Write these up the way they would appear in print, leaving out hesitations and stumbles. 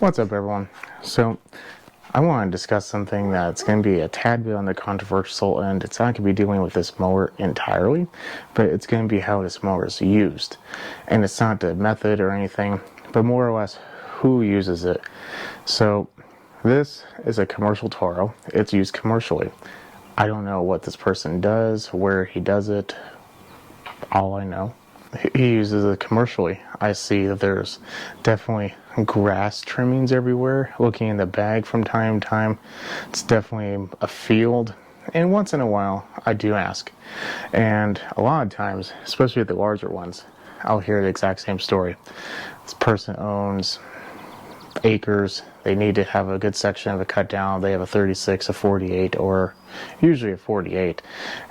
What's up, everyone? So I want to discuss something that's going to be a tad bit on the controversial end. It's not going to be dealing with this mower entirely, but it's going to be how this mower is used. And it's not the method or anything, but more or less who uses it. So this is a commercial Toro. It's used commercially. I don't know what this person does, where he does it. All I know, he uses it commercially. I see that there's definitely grass trimmings everywhere. Looking in the bag from time to time, it's definitely a field. And once in a while, I do ask. And a lot of times, especially with the larger ones, I'll hear the exact same story. This person owns acres. They need to have a good section of it cut down. They have a 36, a 48, or usually a 48.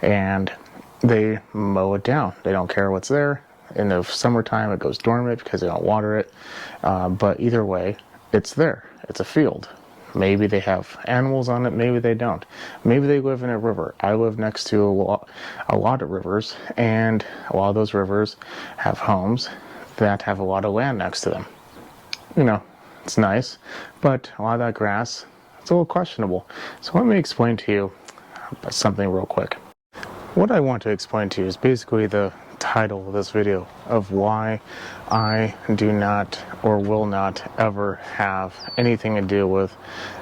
And they mow it down. They don't care what's there. In the summertime, it goes dormant because they don't water it. But either way, it's there. It's a field. Maybe they have animals on it. Maybe they don't. Maybe they live in a river. I live next to a lot of rivers, and a lot of those rivers have homes that have a lot of land next to them. You know, it's nice, but a lot of that grass, it's a little questionable. So let me explain to you something real quick. What I want to explain to you is basically the title of this video of why I do not or will not ever have anything to do with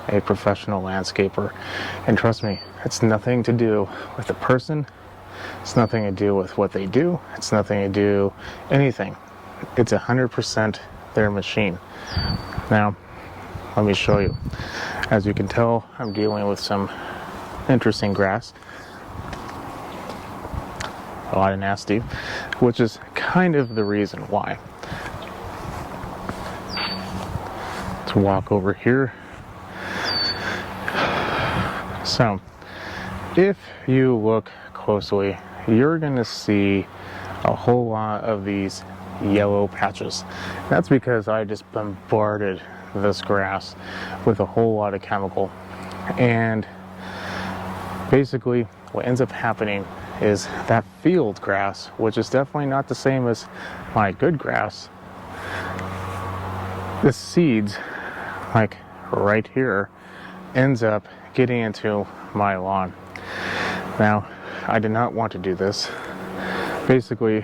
a professional landscaper. And trust me, it's nothing to do with the person. It's nothing to do with what they do. It's nothing to do anything. It's 100% their machine. Now, let me show you. As you can tell, I'm dealing with some interesting grass. A lot of nasty, which is kind of the reason why. Let's walk over here. So, if you look closely, you're going to see a whole lot of these yellow patches. That's because I just bombarded this grass with a whole lot of chemical. And basically, what ends up happening is that field grass, which is definitely not the same as my good grass, the seeds, like right here, ends up getting into my lawn. Now, I did not want to do this. Basically,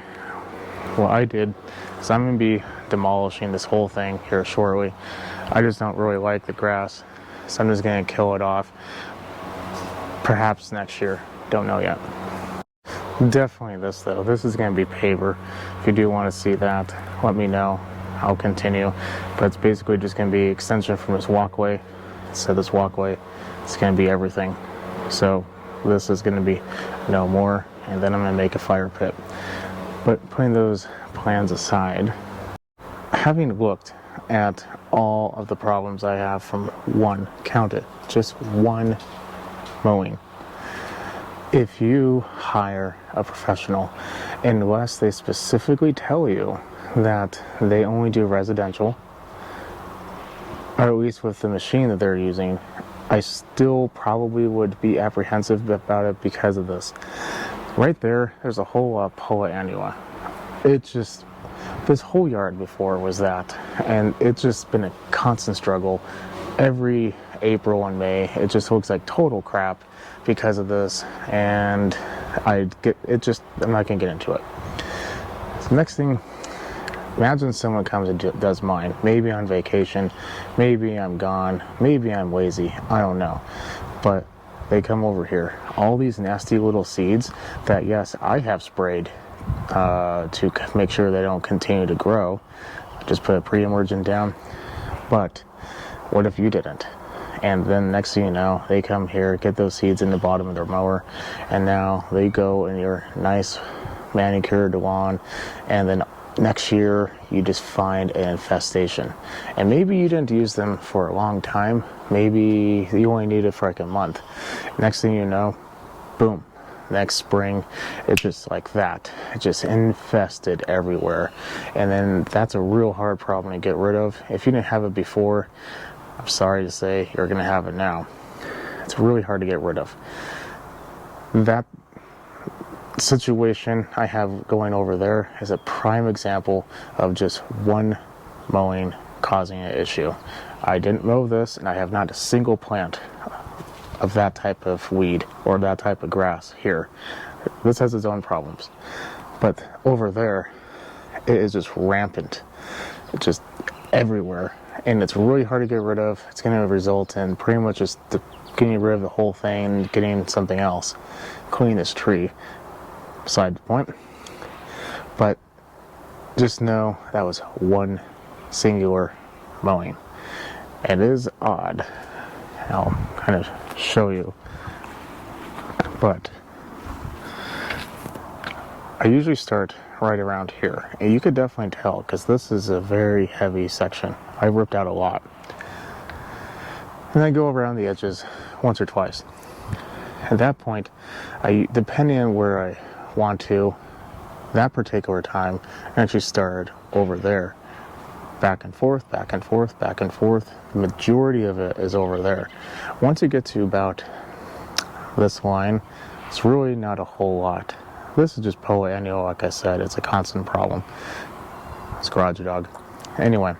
what I did is I'm going to be demolishing this whole thing here shortly. I just don't really like the grass, so I'm just going to kill it off. Perhaps next year. Don't know yet. Definitely this though. This is going to be paver. If you do want to see that, let me know. I'll continue. But it's basically just going to be extension from this walkway. So this walkway, it's going to be everything. So this is going to be no more. And then I'm going to make a fire pit. But putting those plans aside, having looked at all of the problems I have from one, count it, just one mowing. If you hire a professional, unless they specifically tell you that they only do residential, or at least with the machine that they're using, I still probably would be apprehensive about it because of this. Right there's a whole Poa annua. It's just, this whole yard before was that, and it's just been a constant struggle. Every April and May, it just looks like total crap because of this, and I'm not gonna get into it. So next thing, imagine someone comes and does mine, maybe on vacation, maybe I'm gone, maybe I'm lazy, I don't know, but they come over here, all these nasty little seeds that, yes, I have sprayed to make sure they don't continue to grow. Just put a pre-emergent down, but what if you didn't? And then next thing you know, they come here, get those seeds in the bottom of their mower, and now they go in your nice manicured lawn, and then next year you just find an infestation. And maybe you didn't use them for a long time, maybe you only need it for like a month. Next thing you know, boom, next spring, it's just like that. It's just infested everywhere. And then that's a real hard problem to get rid of. If you didn't have it before, I'm sorry to say, you're going to have it now. It's really hard to get rid of. That situation I have going over there is a prime example of just one mowing causing an issue. I didn't mow this, and I have not a single plant of that type of weed or that type of grass here. This has its own problems. But over there, it is just rampant. It's just everywhere. And it's really hard to get rid of. It's going to result in pretty much just getting rid of the whole thing and getting something else. Including this tree. Beside the point. But just know that was one singular mowing. It is odd. I'll kind of show you. But I usually start right around here. And you could definitely tell because this is a very heavy section. I ripped out a lot. And I go around the edges once or twice. At that point, depending on where I want to, that particular time, I actually started over there. Back and forth, back and forth, back and forth. The majority of it is over there. Once you get to about this line, it's really not a whole lot. This is just POA annual, like I said, it's a constant problem. It's garage dog. Anyway,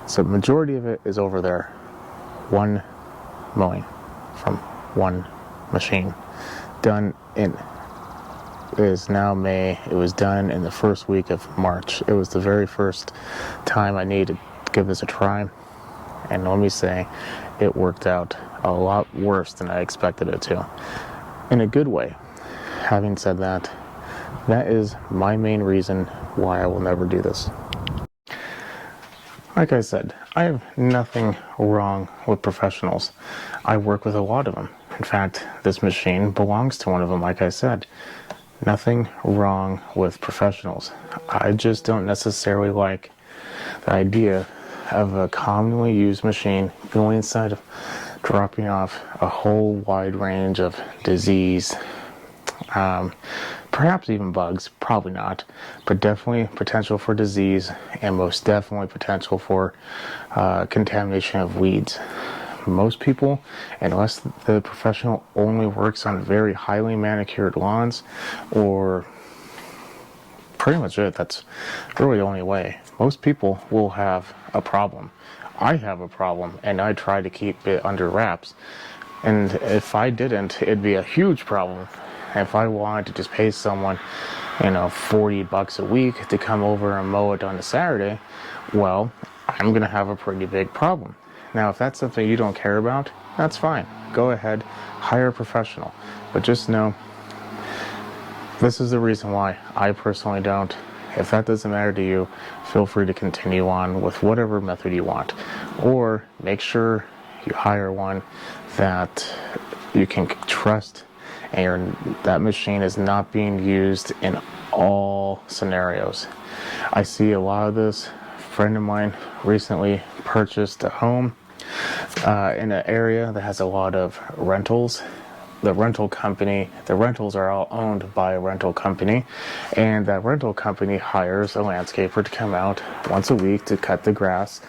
so the majority of it is over there. One mowing from one machine. Done in, it is now May. It was done in the first week of March. It was the very first time I needed to give this a try. And let me say, it worked out a lot worse than I expected it to. In a good way. Having said that, that is my main reason why I will never do this. Like I said, I have nothing wrong with professionals. I work with a lot of them. In fact, this machine belongs to one of them, like I said. Nothing wrong with professionals. I just don't necessarily like the idea of a commonly used machine going inside of dropping off a whole wide range of disease, perhaps even bugs, probably not, but definitely potential for disease and most definitely potential for contamination of weeds. Most people, unless the professional only works on very highly manicured lawns, or pretty much it, that's really the only way. Most people will have a problem. I have a problem, and I try to keep it under wraps. And if I didn't, it'd be a huge problem. If I wanted to just pay someone, $40 a week to come over and mow it on a Saturday, well, I'm going to have a pretty big problem. Now, if that's something you don't care about, that's fine. Go ahead, hire a professional. But just know, this is the reason why I personally don't. If that doesn't matter to you, feel free to continue on with whatever method you want. Or make sure you hire one that you can trust, and that machine is not being used in all scenarios. I see a lot of this. A friend of mine recently purchased a home in an area that has a lot of rentals. The rentals are all owned by a rental company, and that rental company hires a landscaper to come out once a week to cut the grass.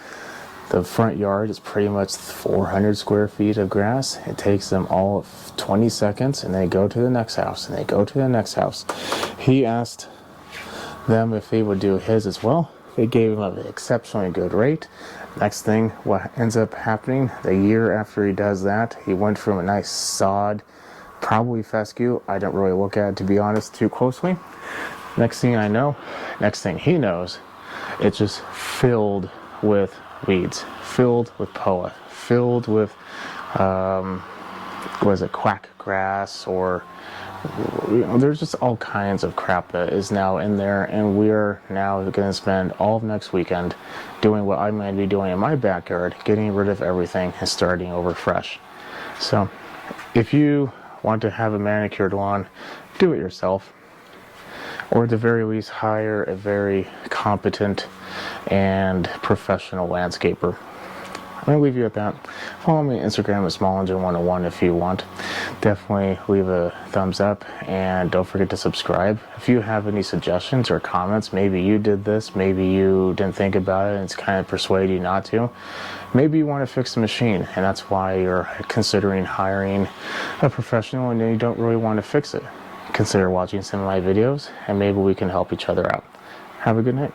The front yard is pretty much 400 square feet of grass. It takes them all 20 seconds, and they go to the next house, and they go to the next house. He asked them if he would do his as well. They gave him an exceptionally good rate. Next thing, what ends up happening, the year after he does that, he went from a nice sod, probably fescue. I don't really look at it, to be honest, too closely. Next thing he knows, it's just filled with weeds, filled with POA, filled with, quack grass, or there's just all kinds of crap that is now in there, and we're now going to spend all of next weekend doing what I'm going to be doing in my backyard, getting rid of everything and starting over fresh. So if you want to have a manicured lawn, do it yourself, or at the very least hire a very competent and professional landscaper. I'm going to leave you at that. Follow me on Instagram at SmallEngine101 if you want. Definitely leave a thumbs up, and don't forget to subscribe. If you have any suggestions or comments, maybe you did this, maybe you didn't think about it and it's kind of persuaded you not to. Maybe you want to fix the machine, and that's why you're considering hiring a professional and you don't really want to fix it. Consider watching some of my videos, and maybe we can help each other out. Have a good night.